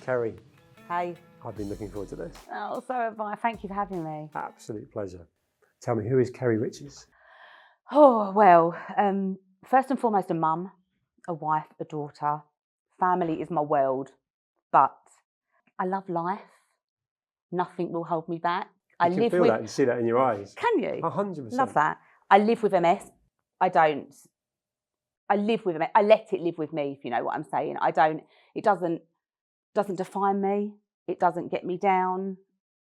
Kerry, Hey. I've been looking forward to this. Oh, so have I. Thank you for having me. Absolute pleasure. Tell me, who is Kerry Riches? Oh, well, first and foremost, a mum, a wife, a daughter. Family is my world, but I love life. Nothing will hold me back. You can feel that, you see that in your eyes. Can you? 100%. Love that. I live with MS. I live with MS. I let it live with me, if you know what I'm saying. It doesn't define me. It doesn't get me down.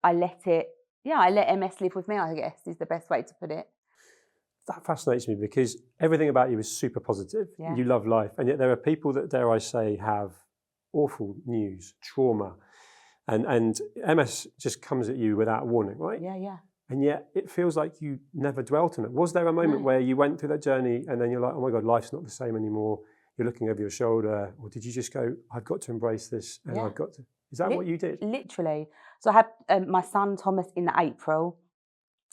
I let MS live with me, I guess, is the best way to put it. That fascinates me because everything about you is super positive. Yeah. You love life. And yet there are people that, dare I say, have awful news, trauma. And MS just comes at you without warning, right? Yeah. And yet it feels like you never dwelt on it. Was there a moment where you went through that journey and then you're like, oh my God, life's not the same anymore? You're looking over your shoulder. Or did you just go, I've got to embrace this and I've got to... Is that what you did? Literally. So I had my son Thomas in April.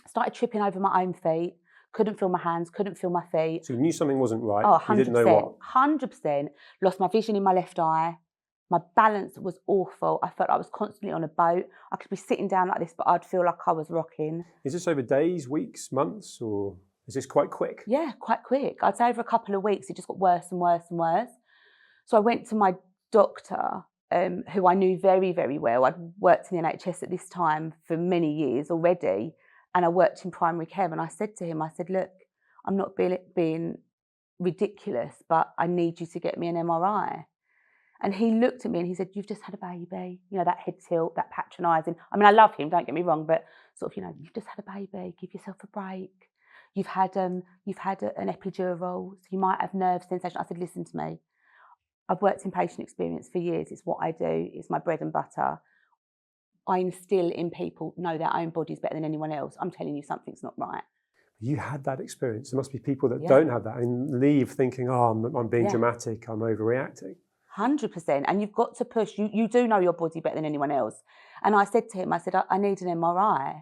Started tripping over my own feet. Couldn't feel my hands, couldn't feel my feet. So you knew something wasn't right. Oh, 100%. You didn't know what. 100%. Lost my vision in my left eye. My balance was awful. I felt like I was constantly on a boat. I could be sitting down like this, but I'd feel like I was rocking. Is this over days, weeks, months, or is this quite quick? Yeah, quite quick. I'd say over a couple of weeks, it just got worse and worse and worse. So I went to my doctor, who I knew very, very well. I'd worked in the NHS at this time for many years already, and I worked in primary care. And I said to him, look, I'm not being ridiculous, but I need you to get me an MRI. And he looked at me and he said, you've just had a baby. You know, that head tilt, that patronising. I mean, I love him, don't get me wrong, but sort of, you've just had a baby, give yourself a break. You've had an epidural, so you might have nerve sensation. I said, listen to me. I've worked in patient experience for years. It's what I do. It's my bread and butter. I instill in people know their own bodies better than anyone else. I'm telling you something's not right. You had that experience. There must be people that don't have that and leave thinking, oh, I'm being dramatic, I'm overreacting. 100%. And you've got to push. You do know your body better than anyone else. And I said to him, I need an MRI.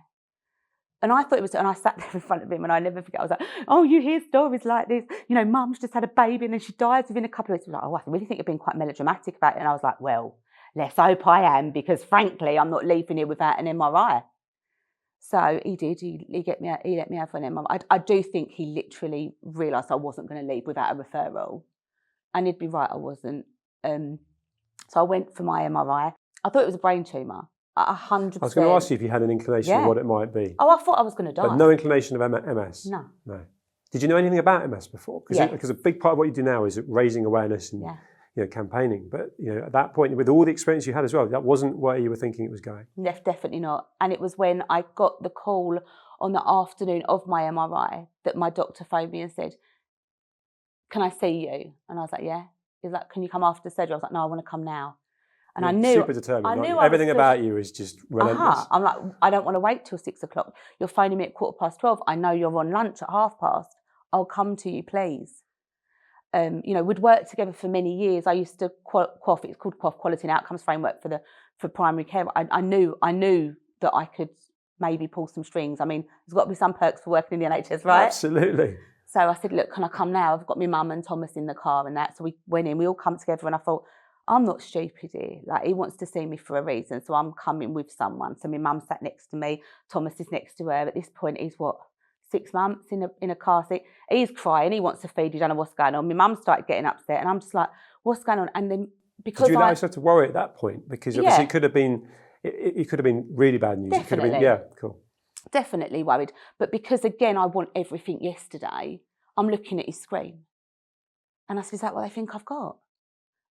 And I thought it was, and I sat there in front of him and I never forget, I was like, oh, you hear stories like this. You know, mum's just had a baby and then she dies within a couple of weeks. I was like, oh, I really think you're being quite melodramatic about it. And I was like, well, let's hope I am, because frankly, I'm not leaving here without an MRI. So he did, he let me have an MRI. I do think he literally realised I wasn't going to leave without a referral. And he'd be right, I wasn't. So I went for my MRI. I thought it was a brain tumour, 100%. I was going to ask you if you had an inclination of what it might be. Oh, I thought I was going to die. But no inclination of MS? No. Did you know anything about MS before? Because a big part of what you do now is raising awareness and campaigning. But at that point, with all the experience you had as well, that wasn't where you were thinking it was going. Definitely not. And it was when I got the call on the afternoon of my MRI that my doctor phoned me and said, can I see you? And I was like, yeah. He's like, can you come after surgery? I was like, no, I want to come now. And I knew super determined. Everything about you is just relentless. I'm like, I don't want to wait till 6 o'clock. You're phoning me at 12:15. I know you're on lunch at 12:30. I'll come to you, please. We'd worked together for many years. I used to QOF. It's called QOF, Quality and Outcomes Framework for primary care. I knew that I could maybe pull some strings. I mean, there's got to be some perks for working in the NHS, right? Absolutely. So I said, look, can I come now? I've got my mum and Thomas in the car and that. So we went in, we all come together and I thought, I'm not stupid here. Like, he wants to see me for a reason. So I'm coming with someone. So my mum sat next to me. Thomas is next to her. At this point, he's 6 months in a car seat. He's crying. He wants to feed. He don't know what's going on. My mum started getting upset and I'm just like, what's going on? And then because did you allow yourself to worry at that point? Because obviously it could have been really bad news. Definitely. It could have been, cool. Definitely worried. But because again, I want everything yesterday, I'm looking at his screen. And I said, is that what they think I've got?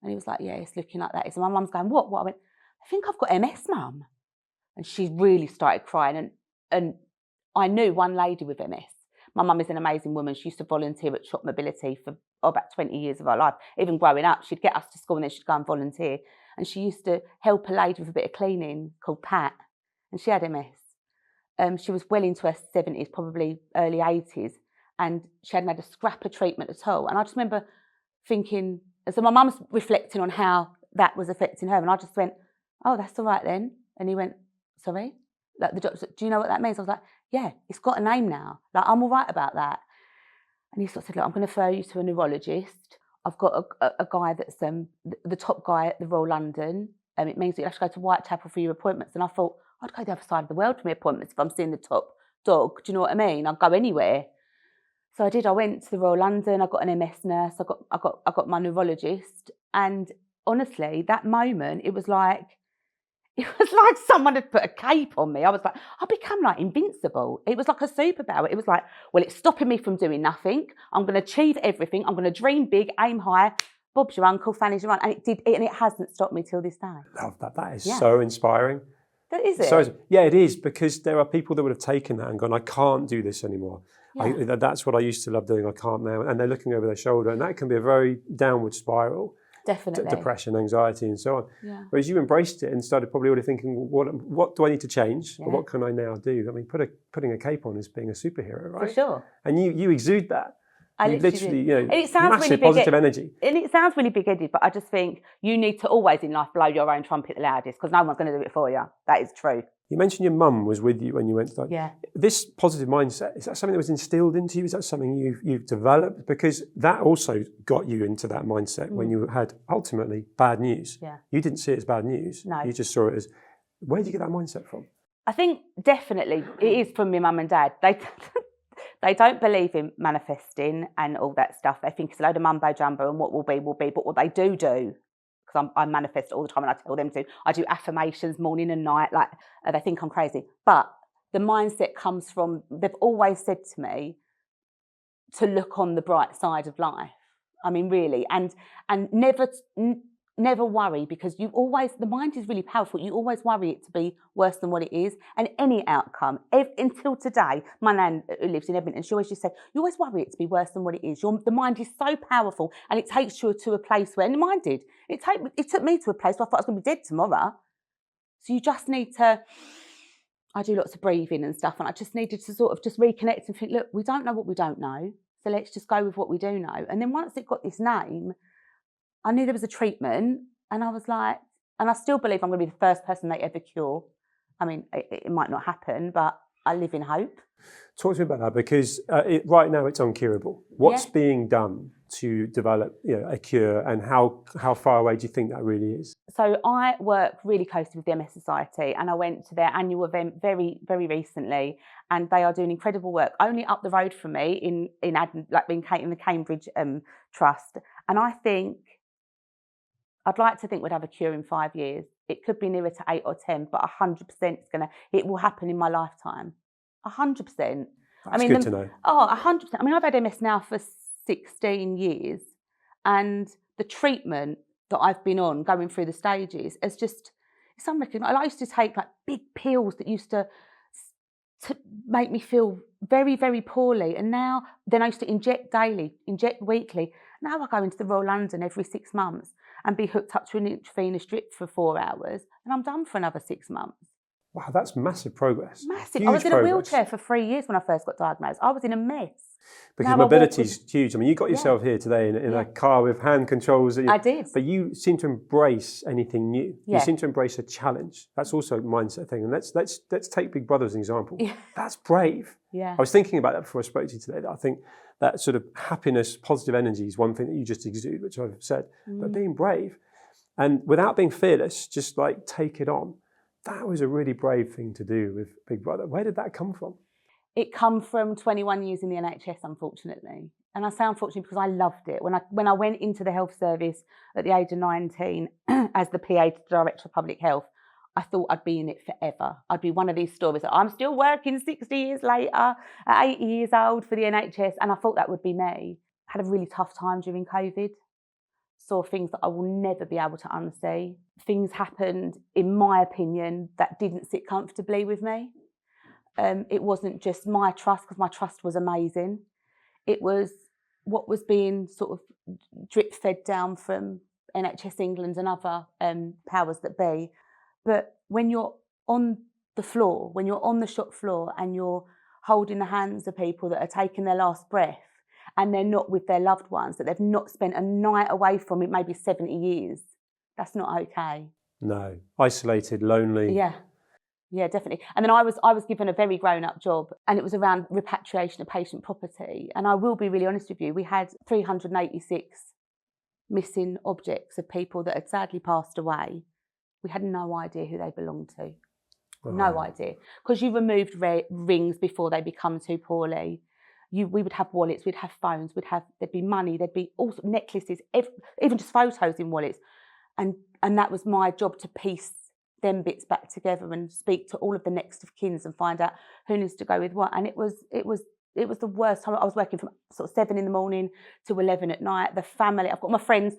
And he was like, yeah, it's looking like that. So my mum's going, what? I went, I think I've got MS, mum. And she really started crying. And I knew one lady with MS. My mum is an amazing woman. She used to volunteer at Shop Mobility for about 20 years of her life. Even growing up, she'd get us to school and then she'd go and volunteer. And she used to help a lady with a bit of cleaning called Pat. And she had MS. She was well into her 70s, probably early 80s. And she hadn't had a scrap of treatment at all. And I just remember thinking, so my mum's reflecting on how that was affecting her. And I just went, oh, that's all right then. And he went, sorry? Like the doctor said, do you know what that means? I was like, yeah, it's got a name now. Like, I'm all right about that. And he sort of said, look, I'm going to refer you to a neurologist. I've got a guy that's the top guy at the Royal London. it means that you have to go to Whitechapel for your appointments. And I thought, I'd go the other side of the world for my appointments if I'm seeing the top dog. Do you know what I mean? I'd go anywhere. So I did. I went to the Royal London. I got an MS nurse. I got my neurologist. And honestly, that moment, it was like someone had put a cape on me. I was like, I become like invincible. It was like a superpower. It was like, well, it's stopping me from doing nothing. I'm going to achieve everything. I'm going to dream big, aim high. Bob's your uncle, Fanny's your aunt. And it hasn't stopped me till this day. Love that. That is so inspiring. That is it? So, yeah, it is, because there are people that would have taken that and gone, I can't do this anymore. Yeah. That's what I used to love doing. I can't now. And they're looking over their shoulder, and that can be a very downward spiral. Definitely. Depression, anxiety, and so on. Yeah. Whereas you embraced it and started probably already thinking, what do I need to change? Yeah. Or what can I now do? I mean, putting a cape on is being a superhero, right? For sure. And you exude that. You literally, and it sounds massive really positive energy. And it sounds really big-headed, but I just think you need to always in life blow your own trumpet the loudest, because no one's going to do it for you. That is true. You mentioned your mum was with you when you went to Yeah. This positive mindset, is that something that was instilled into you? Is that something you've developed? Because that also got you into that mindset when you had ultimately bad news. Yeah. You didn't see it as bad news. No. You just saw it as, where did you get that mindset from? I think definitely it is from my mum and dad. They don't believe in manifesting and all that stuff. They think it's a load of mumbo jumbo and what will be, will be. But what they do, because I manifest all the time and I tell them to, I do affirmations morning and night. Like, they think I'm crazy. But the mindset comes from, they've always said to me to look on the bright side of life. I mean, really. And never worry, because the mind is really powerful. You always worry it to be worse than what it is. And any outcome, until today, my nan who lives in Edmonton, she always just said, you always worry it to be worse than what it is. The mind is so powerful, and it takes you to a place where, and mine did, it took me to a place where I thought I was going to be dead tomorrow. So you just need to, I do lots of breathing and stuff, and I just needed to sort of just reconnect and think, look, we don't know what we don't know. So let's just go with what we do know. And then once it got this name, I knew there was a treatment, and I was like, and I still believe I'm going to be the first person they ever cure. I mean, it might not happen, but I live in hope. Talk to me about that, because right now it's uncurable. What's being done to develop a cure, and how far away do you think that really is? So I work really closely with the MS Society, and I went to their annual event very, very recently, and they are doing incredible work only up the road from me in the Cambridge Trust. And I'd like to think we'd have a cure in 5 years. It could be nearer to 8 or 10, but 100% it will happen in my lifetime. 100%. That's good to know. Oh, 100%. I mean, I've had MS now for 16 years, and the treatment that I've been on, going through the stages, it's unrecognizable. I used to take like big pills that used to make me feel very, very poorly. And then I used to inject daily, inject weekly. Now I go into the Royal London every 6 months and be hooked up to an intravenous drip for 4 hours, and I'm done for another 6 months. Wow, that's massive progress. Massive. Huge I was in a wheelchair for 3 years when I first got diagnosed. I was in a mess. Because mobility is huge. I mean, you got yourself here today in a car with hand controls. I did. But you seem to embrace anything new. Yeah. You seem to embrace a challenge. That's also a mindset thing. And let's take Big Brother as an example. Yeah. That's brave. Yeah. I was thinking about that before I spoke to you today. That I think that sort of happiness, positive energy is one thing that you just exude, which I've said. But being brave and without being fearless, just like take it on. That was a really brave thing to do with Big Brother. Where did that come from? It come from 21 years in the NHS, unfortunately. And I say unfortunately because I loved it. When I went into the health service at the age of 19 as the PA to the Director of Public Health, I thought I'd be in it forever. I'd be one of these stories that I'm still working 60 years later, at 80 years old for the NHS, and I thought that would be me. I had a really tough time during COVID. Saw things that I will never be able to unsee. Things happened, in my opinion, that didn't sit comfortably with me. It wasn't just my trust, because my trust was amazing. It was what was being sort of drip-fed down from NHS England and other powers that be. But when you're on the floor, when you're on the shop floor and you're holding the hands of people that are taking their last breath, and they're not with their loved ones, that they've not spent a night away from it, maybe 70 years, that's not okay. No, isolated, lonely. Yeah, definitely. And then I was given a very grown-up job, and it was around repatriation of patient property. And I will be really honest with you, we had 386 missing objects of people that had sadly passed away we had no idea who they belonged to. Wow. No idea. Because you removed rings before they become too poorly. We would have wallets, we'd have phones, there'd be money, there'd be all necklaces, even just photos in wallets. And that was my job, to piece them bits back together and speak to all of the next of kins and find out who needs to go with what. And it was the worst time. I was working from sort of 7 a.m. to 11 at night. The family, I've got my friends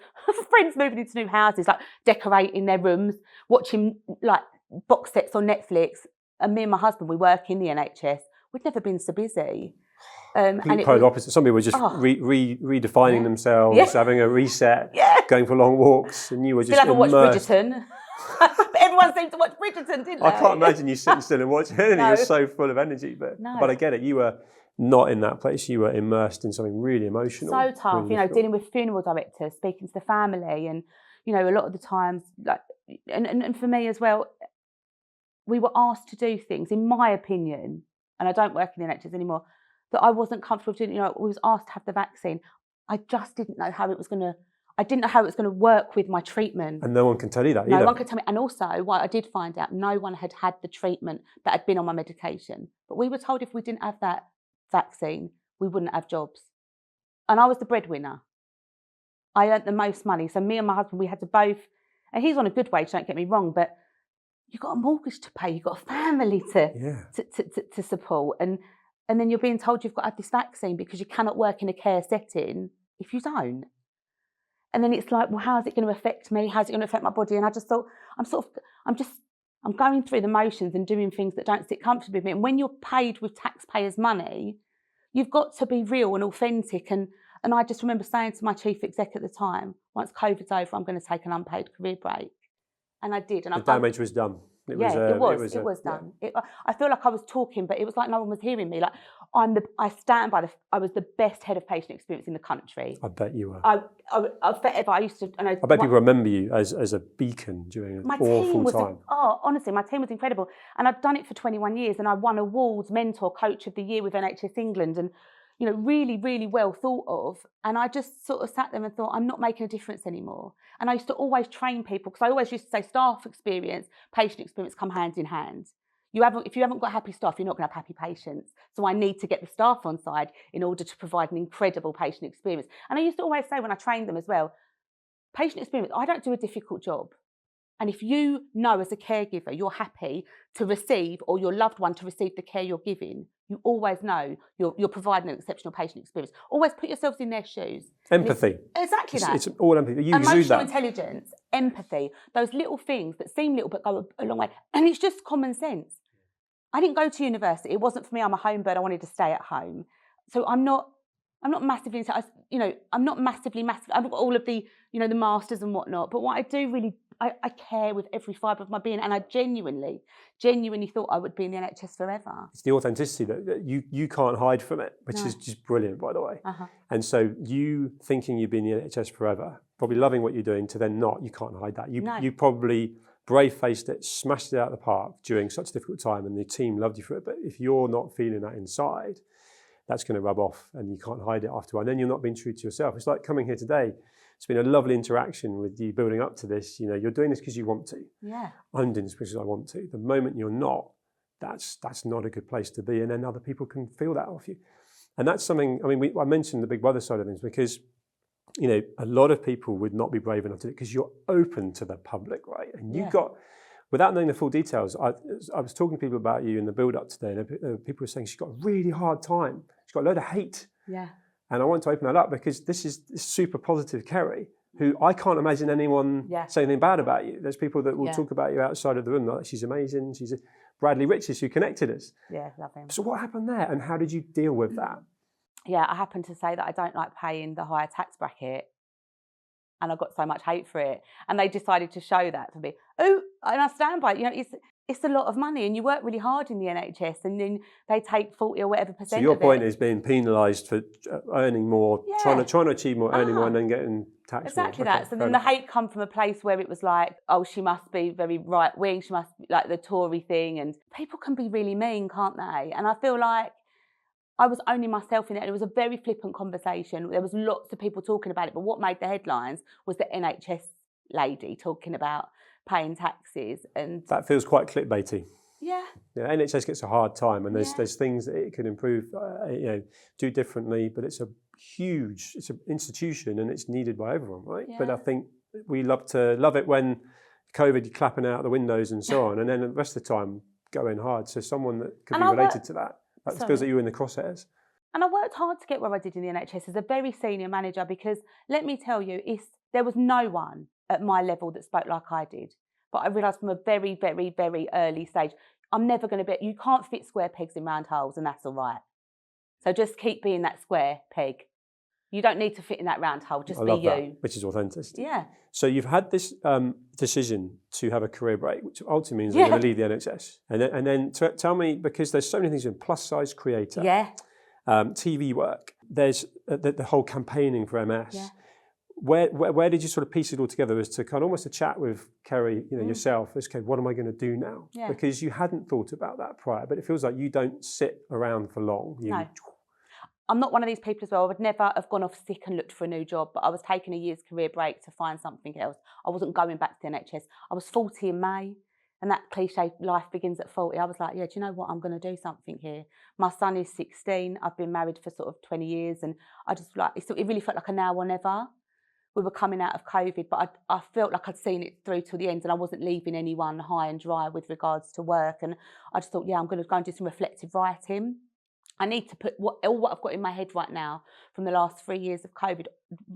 moving into new houses, like decorating their rooms, watching like box sets on Netflix. And me and my husband, we work in the NHS. We'd never been so busy. And polar opposite. Some people were just redefining themselves, having a reset, going for long walks, and you were just still haven't watched Bridgerton. But everyone seemed to watch Bridgerton, didn't they? I can't imagine you sitting still and watching it. You're so full of energy. But I get it. You were not in that place. You were immersed in something really emotional. So tough, really dealing with funeral directors, speaking to the family, and a lot of the times, like, and for me as well, we were asked to do things, in my opinion, and I don't work in the NHS anymore, that I wasn't comfortable doing. We was asked to have the vaccine. I just didn't know how it was going to. I didn't know how it was going to work with my treatment. And no one can tell you that either. No one could tell me. And also, what I did find out, no one had had the treatment that had been on my medication. But we were told if we didn't have that vaccine, we wouldn't have jobs. And I was the breadwinner. I earned the most money. So me and my husband, we had to both, and he's on a good wage, don't get me wrong, but you've got a mortgage to pay, you've got a family to support. And then you're being told you've got to have this vaccine because you cannot work in a care setting if you don't. And then it's like, well, how's it going to affect me? How's it going to affect my body? And I just thought, I'm going through the motions and doing things that don't sit comfortably with me. And when you're paid with taxpayers' money, you've got to be real and authentic. And I just remember saying to my chief exec at the time, once COVID's over, I'm going to take an unpaid career break. And I did. And the damage was done. It was done. I feel like I was talking, but it was like no one was hearing me. Like I was the best head of patient experience in the country. I bet you were. I forever. I used to. I bet people remember you as a beacon during an awful time. Honestly, my team was incredible, and I'd done it for 21 years, and I won awards, mentor, coach of the year with NHS England, and really, really well thought of. And I just sort of sat there and thought, I'm not making a difference anymore. And I used to always train people, because I always used to say staff experience, patient experience come hand in hand. If you haven't got happy staff, you're not going to have happy patients. So I need to get the staff on side in order to provide an incredible patient experience. And I used to always say when I trained them as well, patient experience, I don't do a difficult job. And if you know as a caregiver you're happy to receive, or your loved one to receive the care you're giving, you always know you're providing an exceptional patient experience. Always put yourselves in their shoes. Empathy. Exactly that. It's all empathy. You Emotional exude that. intelligence, empathy, those little things that seem little but go a long way. And it's just common sense. I didn't go to university. It wasn't for me. I'm a home bird. I wanted to stay at home. So I'm not massively, I'm not massively. I've got all of the, the masters and whatnot. But what I do really, I care with every fibre of my being, and I genuinely thought I would be in the NHS forever. It's the authenticity that you can't hide from it, which is just brilliant, by the way. And so you thinking you've been in the NHS forever, probably loving what you're doing, to then not, you can't hide that. You probably brave-faced it, smashed it out of the park during such a difficult time, and the team loved you for it. But if you're not feeling that inside, that's going to rub off, and you can't hide it after a while. And then you're not being true to yourself. It's like coming here today. It's been a lovely interaction with you building up to this. You're doing this because you want to. Yeah. I'm doing this because I want to. The moment you're not, that's not a good place to be. And then other people can feel that off you. And that's something, I mentioned the Big Brother side of things because, a lot of people would not be brave enough to do it because you're open to the public, right? And you've got, without knowing the full details, I was talking to people about you in the build-up today, and people were saying she's got a really hard time. She's got a load of hate. Yeah. And I want to open that up because this is super positive Kerry, who I can't imagine anyone saying anything bad about you. There's people that will talk about you outside of the room, like she's amazing. She's Bradley Riches, who connected us. Yeah, love him. So what happened there, and how did you deal with that? Yeah, I happened to say that I don't like paying the higher tax bracket, and I got so much hate for it. And they decided to show that to me. Oh, and I stand by it. It's a lot of money, and you work really hard in the NHS, and then they take 40 or whatever percent. So your point is being penalised for earning more, trying to achieve more, earning more, and then getting taxed exactly more. That. So then the hate come from a place where it was like, oh, she must be very right wing, she must be like the Tory thing, and people can be really mean, can't they? And I feel like I was owning myself in it. It was a very flippant conversation. There was lots of people talking about it, but what made the headlines was the NHS lady talking about paying taxes. And that feels quite clickbaity. yeah, NHS gets a hard time, and Yeah. there's things that it could improve, do differently. But it's an institution, and it's needed by everyone, right? But I Yeah. think we love it when COVID, you're clapping out the windows and so on, and then the rest of the time going hard. So someone that could And be I related to that, it Sorry. feels like you were in the crosshairs. And I worked hard to get where I did in the NHS as a very senior manager, because let me tell you, there was no one at my level that spoke like I did. But I realised from a very, very, very early stage, I'm never going to be, you can't fit square pegs in round holes, and that's all right. So just keep being that square peg. You don't need to fit in that round hole, just I be love you. that, which is authenticity. Yeah. So you've had this decision to have a career break, which ultimately means you're going to leave the NHS. And then tell me, because there's so many things in plus size creator, TV work, there's the whole campaigning for MS. Yeah. Where did you sort of piece it all together as to kind of almost a chat with Kerry, yourself, as, okay, what am I going to do now? Yeah. Because you hadn't thought about that prior, but it feels like you don't sit around for long. No. I'm not one of these people as well. I would never have gone off sick and looked for a new job, but I was taking a year's career break to find something else. I wasn't going back to the NHS. I was 40 in May, and that cliche, life begins at 40. I was like, yeah, do you know what? I'm going to do something here. My son is 16. I've been married for sort of 20 years, and I just it really felt like a now or never. We were coming out of COVID, but I felt like I'd seen it through till the end, and I wasn't leaving anyone high and dry with regards to work. And I just thought, yeah, I'm going to go and do some reflective writing. I need to put all what I've got in my head right now from the last 3 years of COVID,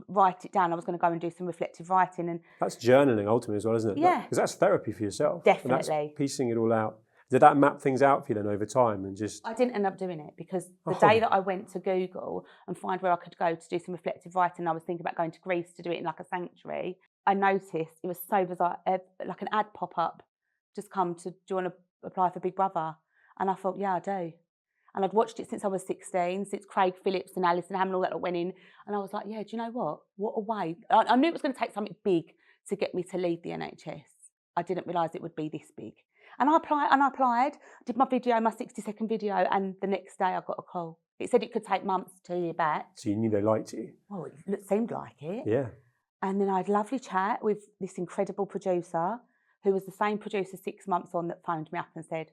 write it down. I was going to go and do some reflective writing. And that's journaling ultimately as well, isn't it? Yeah. Because that's therapy for yourself. Definitely. And that's piecing it all out. Did that map things out for you then over time and just... I didn't end up doing it, because the day that I went to Google and find where I could go to do some reflective writing, I was thinking about going to Greece to do it in like a sanctuary. I noticed it was so bizarre, like an ad pop up, just come to, do you want to apply for Big Brother? And I thought, yeah, I do. And I'd watched it since I was 16, since Craig Phillips and Alison Hammond, all that went in. And I was like, yeah, do you know what? What a way. I knew it was going to take something big to get me to leave the NHS. I didn't realise it would be this big. And I applied, did my 60-second video, and the next day I got a call. It said it could take months to hear back. So you knew they liked you? Well, it seemed like it. Yeah. And then I had a lovely chat with this incredible producer, who was the same producer 6 months on, that phoned me up and said,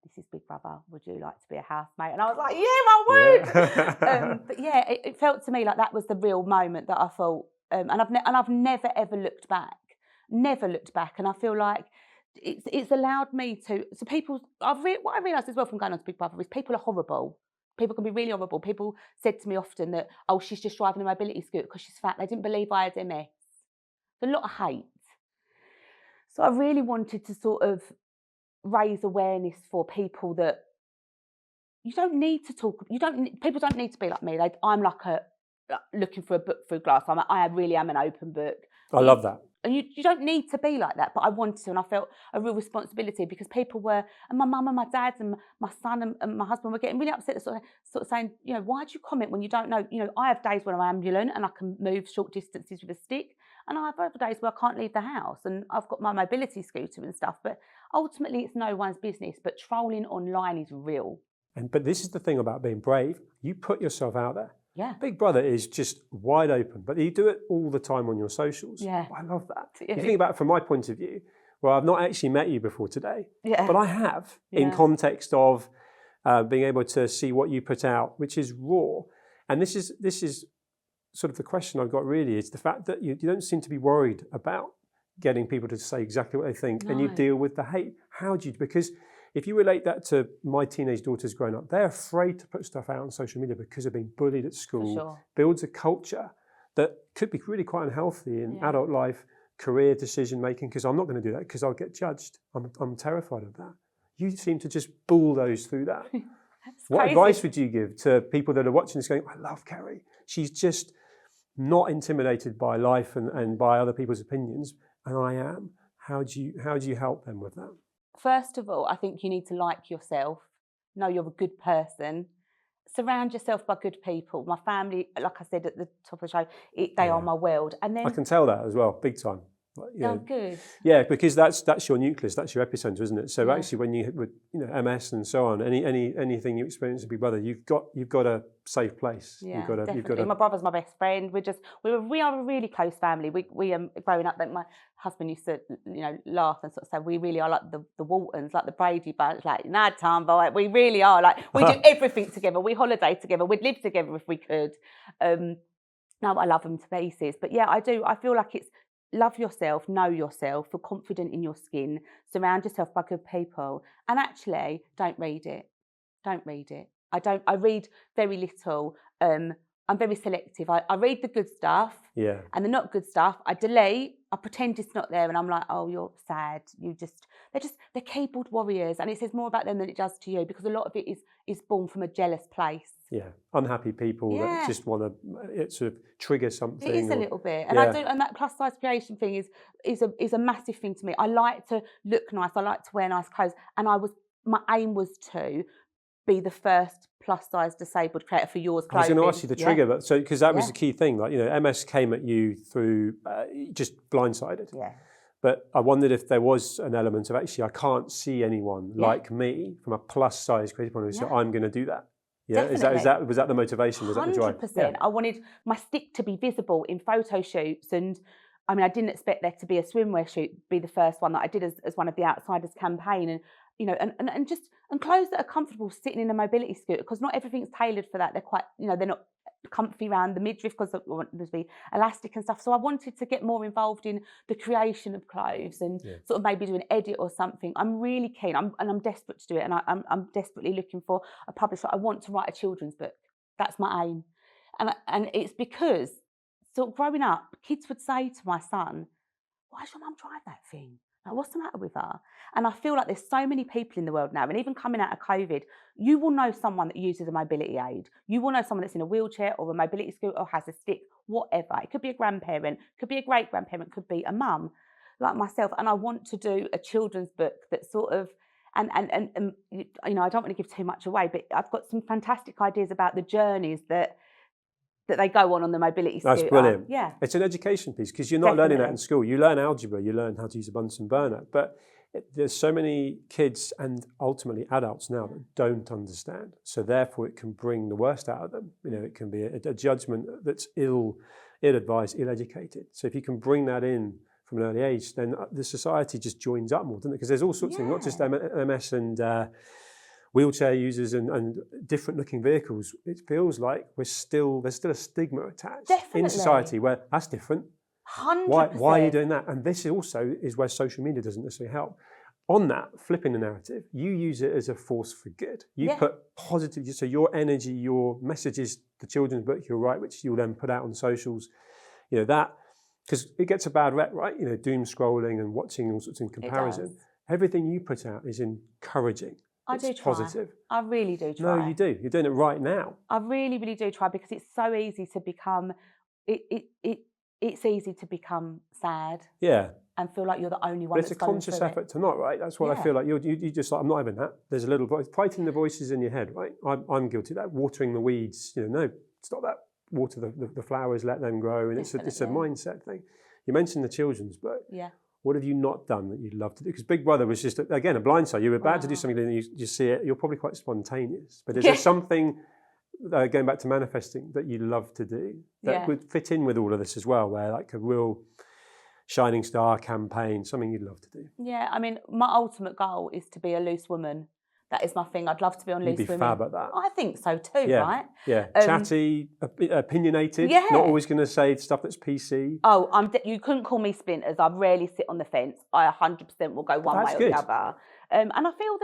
this is Big Brother, would you like to be a housemate? And I was like, yeah, I would. Yeah. But yeah, it felt to me like that was the real moment that I thought, and I've never ever looked back. Never looked back. And I feel like it's allowed me to, so people, what I realised as well from going on to Big Brother is people are horrible. People can be really horrible. People said to me often that, oh, she's just driving a mobility scooter because she's fat. They didn't believe I had MS. There's a lot of hate. So I really wanted to sort of raise awareness for people that you don't need to talk. People don't need to be like me. I'm like looking for a book through glass. I really am an open book. I love that. And you don't need to be like that, but I wanted to, and I felt a real responsibility, because people were, and my mum and my dad and my son and my husband were getting really upset, sort of saying, why do you comment when you don't know? I have days when I'm ambulant and I can move short distances with a stick, and I have other days where I can't leave the house, and I've got my mobility scooter and stuff. But ultimately, it's no one's business. But trolling online is real. But this is the thing about being brave. You put yourself out there. Yeah. Big Brother is just wide open, but you do it all the time on your socials. Yeah. I love that. Yeah. You think about it from my point of view, well, I've not actually met you before today, yeah. but I have, in context of being able to see what you put out, which is raw. And this is sort of the question I've got really, is the fact that you don't seem to be worried about getting people to say exactly what they think, and you deal with the hate. How do you, because if you relate that to my teenage daughters growing up, they're afraid to put stuff out on social media because of being bullied at school. For sure. Builds a culture that could be really quite unhealthy in adult life, career decision making, because I'm not going to do that because I'll get judged. I'm terrified of that. You seem to just bulldoze through that. What advice would you give to people that are watching this going, I love Kerry. She's just not intimidated by life and by other people's opinions, and I am. How do you help them with that? First of all, I think you need to like yourself, know you're a good person, surround yourself by good people. My family, like I said at the top of the show, they are my world. And then I can tell that as well, big time. Good. Yeah, because that's your nucleus, that's your epicenter, isn't it? So actually, when you with MS and so on, anything you experience with Big Brother, you've got a safe place. Yeah, You've definitely. My brother's my best friend. We are a really close family. We growing up, like my husband used to laugh and sort of say we really are like the Waltons, like the Brady Bunch. Like Tom boy, we really are like we do everything together. We holiday together. We'd live together if we could. Now I love them to pieces, but yeah, I do. I feel like it's love yourself, know yourself, feel confident in your skin, surround yourself by good people, and actually don't read it. Don't read it. I read very little. I'm very selective. I read the good stuff. Yeah. And the not good stuff, I delete. I pretend it's not there, and I'm like, oh, you're sad. They're keyboard warriors, and it says more about them than it does to you because a lot of it is born from a jealous place. Yeah, unhappy people that just want to sort of trigger something. It is a little bit, and I do. And that plus size creation thing is a massive thing to me. I like to look nice. I like to wear nice clothes, and my aim was to be the first plus size disabled creator for yours clothing. I was going to ask you the trigger, but so because that was the key thing. Like MS came at you through just blindsided. Yeah. But I wondered if there was an element of actually I can't see anyone like me from a plus size creative point of view, so I'm going to do that. Yeah, was that the motivation? Was that the drive? 100%. I wanted my stick to be visible in photo shoots, and I mean, I didn't expect there to be a swimwear shoot, be the first one that I did as one of the Outsiders campaign, and and clothes that are comfortable sitting in a mobility scooter because not everything's tailored for that. They're quite, they're not comfy around the midriff because I want them to be elastic and stuff. So I wanted to get more involved in the creation of clothes and sort of maybe do an edit or something. I'm really keen, and I'm desperate to do it, and I'm desperately looking for a publisher. I want to write a children's book. That's my aim, and it's because sort of growing up, kids would say to my son, "Why does your mum drive that thing? Like, what's the matter with her?" And I feel like there's so many people in the world now, and even coming out of COVID, you will know someone that uses a mobility aid. You will know someone that's in a wheelchair or a mobility scooter or has a stick, whatever. It could be a grandparent, could be a great-grandparent, could be a mum like myself. And I want to do a children's book that sort of, and I don't want to give too much away, but I've got some fantastic ideas about the journeys that they go on the mobility scooter. That's brilliant. Yeah. It's an education piece because you're not learning that in school. You learn algebra, you learn how to use a Bunsen burner, but there's so many kids and ultimately adults now that don't understand. So therefore it can bring the worst out of them. It can be a judgment that's ill-advised, ill-educated. So if you can bring that in from an early age, then the society just joins up more, doesn't it? Because there's all sorts of things, not just MS and wheelchair users and different looking vehicles. It feels like there's still a stigma attached in society where that's different. 100%. Why are you doing that? And this also is where social media doesn't necessarily help. On that, flipping the narrative, you use it as a force for good. You put positive, so your energy, your messages, the children's book you'll write, which you'll then put out on socials, that, because it gets a bad rep, right? Doom scrolling and watching all sorts in comparison. Everything you put out is encouraging. I do try. Positive. I really do try. No, you do. You're doing it right now. I really, really do try because it's so easy to become. It's easy to become sad. Yeah. And feel like you're the only one. But it's a conscious effort to not, right? That's what I feel like. You just like, I'm not having that. There's a little voice fighting the voices in your head, right? I'm guilty of that. Watering the weeds. No, stop that. Water the flowers, let them grow, and it's a mindset thing. You mentioned the children's book. Yeah. What have you not done that you'd love to do? Because Big Brother was just, again, a blindside. You were about to do something and you see it. You're probably quite spontaneous. But is there something, going back to manifesting, that you love to do that would fit in with all of this as well, where like a real shining star campaign, something you'd love to do? Yeah, I mean, my ultimate goal is to be a loose woman. That is my thing. I'd love to be on Loose Women. You'd be fab at that. I think so too, right? Yeah, chatty, opinionated, not always going to say stuff that's PC. Oh, you couldn't call me splinters. I rarely sit on the fence. I 100% will go one way or the other. And I feel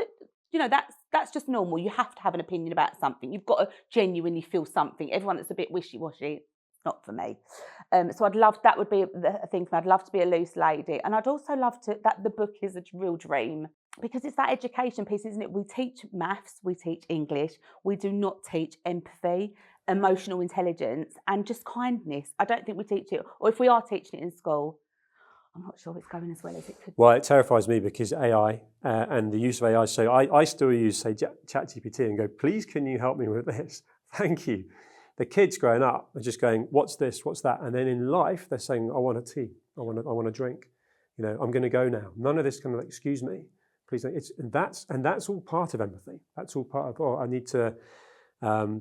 that, that's just normal. You have to have an opinion about something. You've got to genuinely feel something. Everyone that's a bit wishy-washy, not for me. So that would be a thing for me. I'd love to be a loose lady. And I'd also love that the book is a real dream. Because it's that education piece, isn't it? We teach maths, we teach English, we do not teach empathy, emotional intelligence, and just kindness. I don't think we teach it, or if we are teaching it in school, I'm not sure it's going as well as it could. Well, it terrifies me because AI and the use of AI. So I still use, say, ChatGPT and go, please, can you help me with this? Thank you. The kids growing up are just going, what's this, what's that? And then in life, they're saying, I want a tea, I want a drink. I'm going to go now. None of this kind of like, excuse me, please don't. And that's all part of empathy. That's all part of, I need to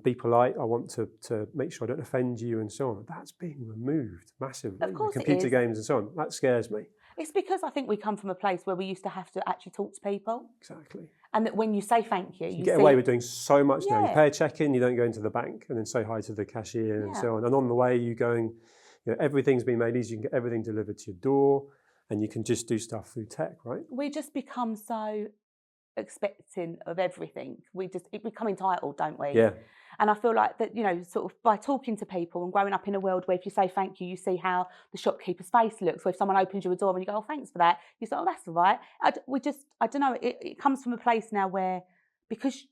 be polite. I want to make sure I don't offend you and so on. That's being removed massively. Of course, computer it is. games and so on. That scares me. It's because I think we come from a place where we used to have to actually talk to people. Exactly. And that when you say thank you, you get away with doing so much now. You Yeah. pay a check-in, you don't go into the bank and then say hi to the cashier and so on. And on the way, you're going, everything's been made easy. You can get everything delivered to your door and you can just do stuff through tech, right? We just become so expecting of everything. We become entitled, don't we? Yeah. And I feel like that, sort of by talking to people and growing up in a world where if you say thank you, you see how the shopkeeper's face looks. Or if someone opens you a door and you go, oh, thanks for that, you say, oh, that's all right. I don't know, it comes from a place now where, because,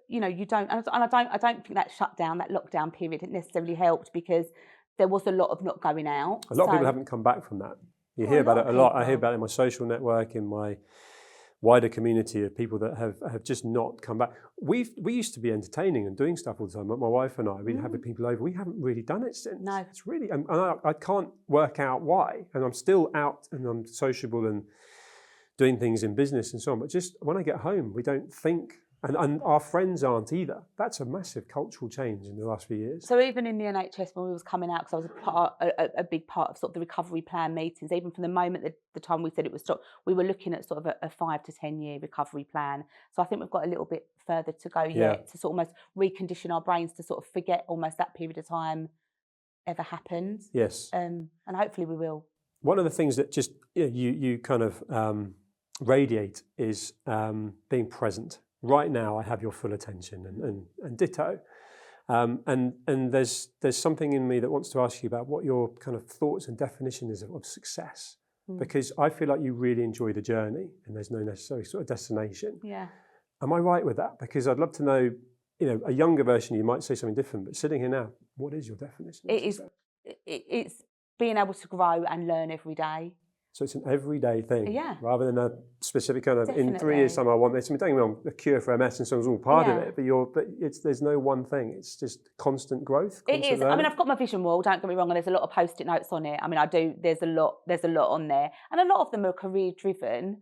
you don't, and I don't think that shutdown, that lockdown period necessarily helped because there was a lot of not going out. A lot of people haven't come back from that. You hear about it a lot. I hear about it in my social network, in my wider community of people that have just not come back. We used to be entertaining and doing stuff all the time. My wife and I, we'd have people over. We haven't really done it since. No. It's really, and I can't work out why. And I'm still out and I'm sociable and doing things in business and so on. But just when I get home, we don't think, and our friends aren't either. That's a massive cultural change in the last few years. So even in the NHS when we was coming out, because I was a big part of sort of the recovery plan meetings, even from the moment that the time we said it was stopped, we were looking at sort of a 5 to 10 year recovery plan. So I think we've got a little bit further to go yet to sort of almost recondition our brains to sort of forget almost that period of time ever happened. Yes. And hopefully we will. One of the things that just you kind of radiate is being present. Right now, I have your full attention, and ditto. And there's something in me that wants to ask you about what your kind of thoughts and definition is of success, because I feel like you really enjoy the journey, and there's no necessary sort of destination. Yeah. Am I right with that? Because I'd love to know. A younger version, you might say something different, but sitting here now, what is your definition of success? It's being able to grow and learn every day. So it's an everyday thing, rather than a specific kind of, in 3 years' time I want this. I mean, don't get me wrong, the cure for MS and so on is all part of it, but there's no one thing. It's just constant growth. It is. Learning. I mean, I've got my vision wall, don't get me wrong, and there's a lot of post-it notes on it. I mean, there's a lot on there. And a lot of them are career driven.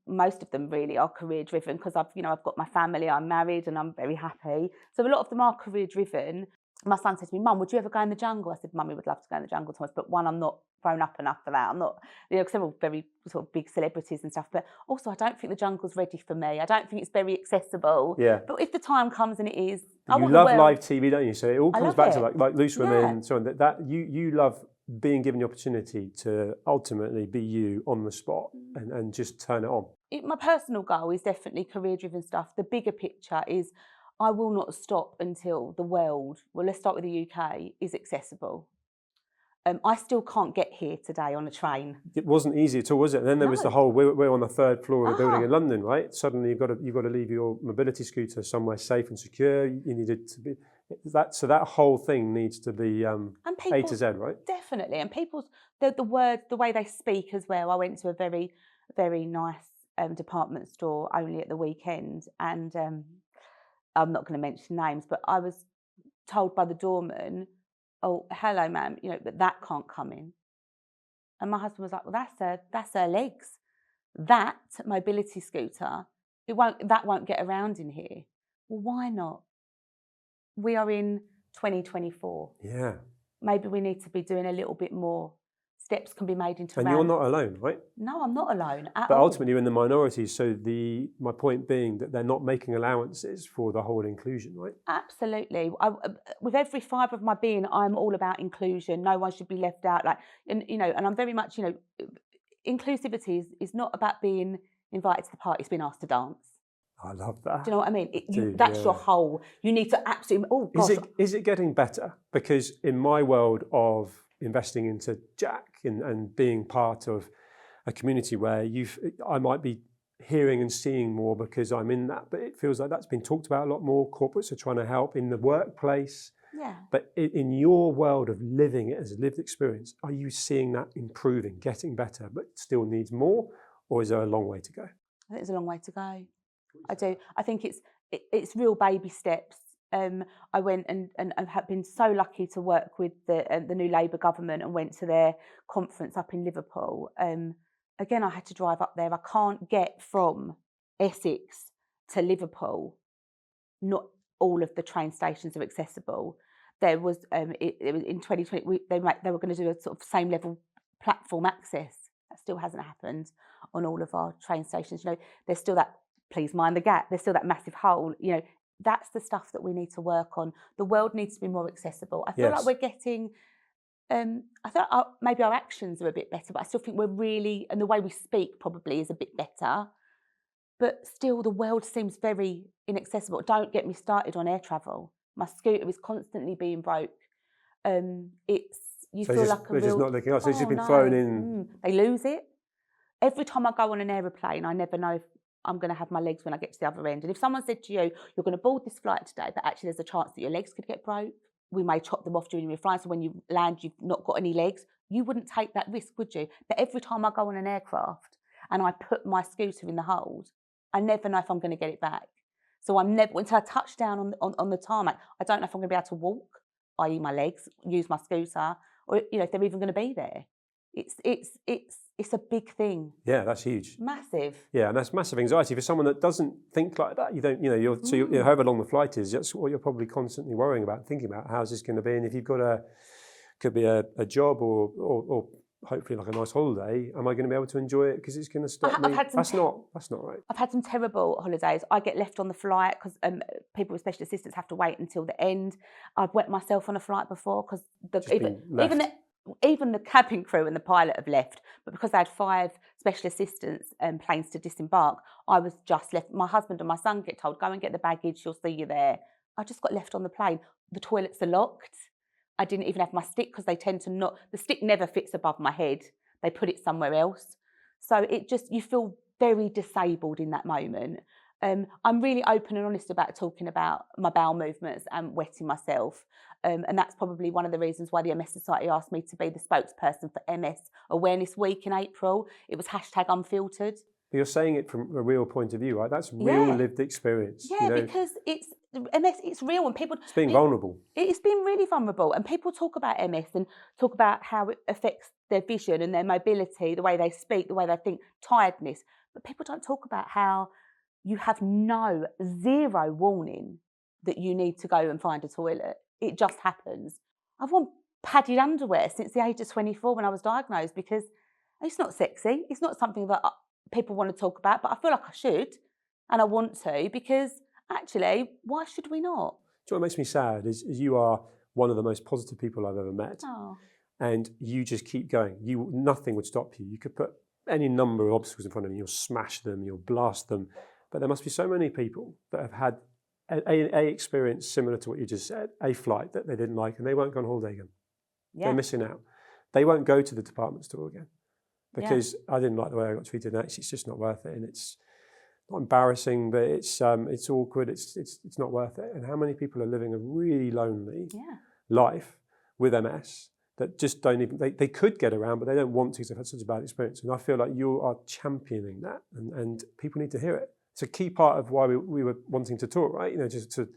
Most of them really are career driven because I've got my family, I'm married and I'm very happy. So a lot of them are career driven. My son said to me, Mum, would you ever go in the jungle? I said, Mummy would love to go in the jungle, Thomas, but one, I'm not grown up enough for that. I'm not, because they're all very sort of big celebrities and stuff, but also I don't think the jungle's ready for me. I don't think it's very accessible. Yeah. But if the time comes and it is, you love live TV, don't you? So it all comes back to like Loose Women and so on. That you love being given the opportunity to ultimately be you on the spot and just turn it on. My personal goal is definitely career-driven stuff. The bigger picture is I will not stop until the world, well, let's start with the UK, is accessible. I still can't get here today on a train. It wasn't easy at all, was it? And then there was the whole, we're on the 3rd floor of a building in London, right? Suddenly you've got to leave your mobility scooter somewhere safe and secure. You needed to be, so that whole thing needs to be A to Z, right? Definitely. And people's, the words, the way they speak as well. I went to a very, very nice department store only at the weekend, and I'm not going to mention names, but I was told by the doorman, oh, hello, ma'am, but that can't come in. And my husband was like, well, that's her legs. That mobility scooter, that won't get around in here. Well, why not? We are in 2024. Yeah. Maybe we need to be doing a little bit more. Steps can be made into And you're not alone, right? No, I'm not alone at all. But ultimately you're in the minority, so my point being that they're not making allowances for the whole inclusion, right? Absolutely. With every fibre of my being, I'm all about inclusion. No one should be left out. And I'm very much, inclusivity is not about being invited to the party, it's being asked to dance. I love that. Do you know what I mean? That's your whole, you need to absolutely, oh gosh. Is it getting better? Because in my world of investing into Jack and being part of a community where I might be hearing and seeing more because I'm in that, but it feels like that's been talked about a lot more. Corporates are trying to help in the workplace. Yeah. But in your world of living it as a lived experience, are you seeing that improving, getting better, but still needs more, or is there a long way to go? I think there's a long way to go. I do. I think it's real baby steps. I went and have been so lucky to work with the new Labour government and went to their conference up in Liverpool. Again, I had to drive up there. I can't get from Essex to Liverpool. Not all of the train stations are accessible. There was it was in 2020 they were going to do a sort of same level platform access. That still hasn't happened on all of our train stations. You know, there's still that, please mind the gap. There's still that massive hole. You know, that's the stuff that we need to work on. The world needs to be more accessible. I feel like we're getting. I thought maybe our actions are a bit better, but I still think we're really, and the way we speak probably is a bit better. But still, the world seems very inaccessible. Don't get me started on air travel. My scooter is constantly being broke. You feel like a real... They're just not looking up. So it's just been thrown in. They lose it. Every time I go on an aeroplane, I never know if I'm going to have my legs when I get to the other end. And if someone said to you, you're going to board this flight today, but actually there's a chance that your legs could get broke, we may chop them off during your flight, so when you land, you've not got any legs. You wouldn't take that risk, would you? But every time I go on an aircraft and I put my scooter in the hold, I never know if I'm going to get it back. So I'm never, until I touch down on the tarmac, I don't know if I'm going to be able to walk, i.e. my legs, use my scooter, or if they're even going to be there. It's a big thing. Yeah, that's huge. Massive. Yeah, and that's massive anxiety for someone that doesn't think like that. However long the flight is, that's what you're probably constantly worrying about, thinking about. How's this going to be? And if you've got could be a job or hopefully like a nice holiday, am I going to be able to enjoy it because it's going to stop me? That's not right. I've had some terrible holidays. I get left on the flight because people with special assistance have to wait until the end. I've wet myself on a flight before because even the cabin crew and the pilot have left, but because I had 5 special assistance planes to disembark, I was just left. My husband and my son get told, go and get the baggage, she'll see you there. I just got left on the plane. The toilets are locked. I didn't even have my stick because they tend to not, the stick never fits above my head. They put it somewhere else. So you feel very disabled in that moment. I'm really open and honest about talking about my bowel movements and wetting myself. And that's probably one of the reasons why the MS Society asked me to be the spokesperson for MS Awareness Week in April. It was #unfiltered. But you're saying it from a real point of view, right? That's real lived experience. Yeah, because MS, it's real, and people... It's being vulnerable. It's been really vulnerable, and people talk about MS and talk about how it affects their vision and their mobility, the way they speak, the way they think, tiredness. But people don't talk about how you have zero warning that you need to go and find a toilet. It just happens. I've worn padded underwear since the age of 24 when I was diagnosed because it's not sexy. It's not something that people want to talk about, but I feel like I should and I want to because actually, why should we not? Do you know what makes me sad is you are one of the most positive people I've ever met. Oh. And you just keep going. Nothing would stop you. You could put any number of obstacles in front of you. You'll smash them, you'll blast them. But there must be so many people that have had a experience similar to what you just said, a flight that they didn't like, and they won't go on holiday again. Yeah. They're missing out. They won't go to the department store again because I didn't like the way I got treated. And actually, it's just not worth it. And it's not embarrassing, but it's awkward. It's not worth it. And how many people are living a really lonely life with MS that just don't even, they could get around, but they don't want to because they've had such a bad experience. And I feel like you are championing that, and people need to hear it. It's a key part of why we were wanting to talk, right? Just to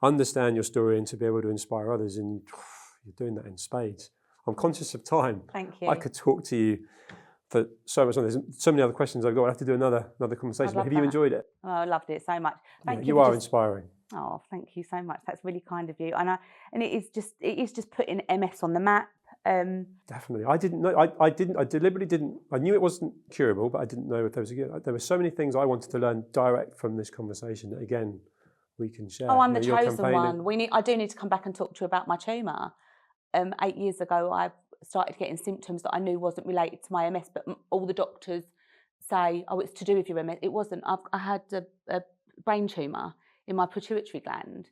understand your story and to be able to inspire others, and you're doing that in spades. I'm conscious of time. Thank you. I could talk to you for so much. There's so many other questions I've got. I have to do another conversation. Have you enjoyed it? Oh, I loved it so much. Thank you. You are inspiring. Oh, thank you so much. That's really kind of you. And it is just putting MS on the map. Definitely. I didn't know. I deliberately didn't. I knew it wasn't curable, but I didn't know if there was there were so many things I wanted to learn direct from this conversation that again we can share. Oh, I'm the chosen one. I do need to come back and talk to you about my tumour. 8 years ago, I started getting symptoms that I knew wasn't related to my MS, but all the doctors say, "Oh, it's to do with your MS." It wasn't. I had a brain tumour in my pituitary gland,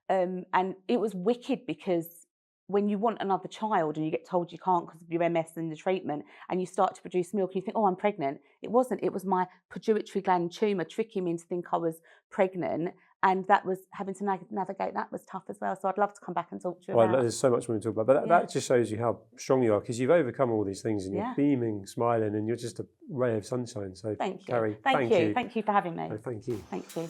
and it was wicked because when you want another child and you get told you can't because of your MS and the treatment, and you start to produce milk and you think, oh, I'm pregnant. It wasn't. It was my pituitary gland tumour tricking me into think I was pregnant, and that was having to navigate. That was tough as well. So I'd love to come back and talk to you about. Well, there's so much more to talk about, but that just shows you how strong you are because you've overcome all these things and you're beaming, smiling, and you're just a ray of sunshine. So thank you, Kerry, thank you for having me. No, thank you. Thank you.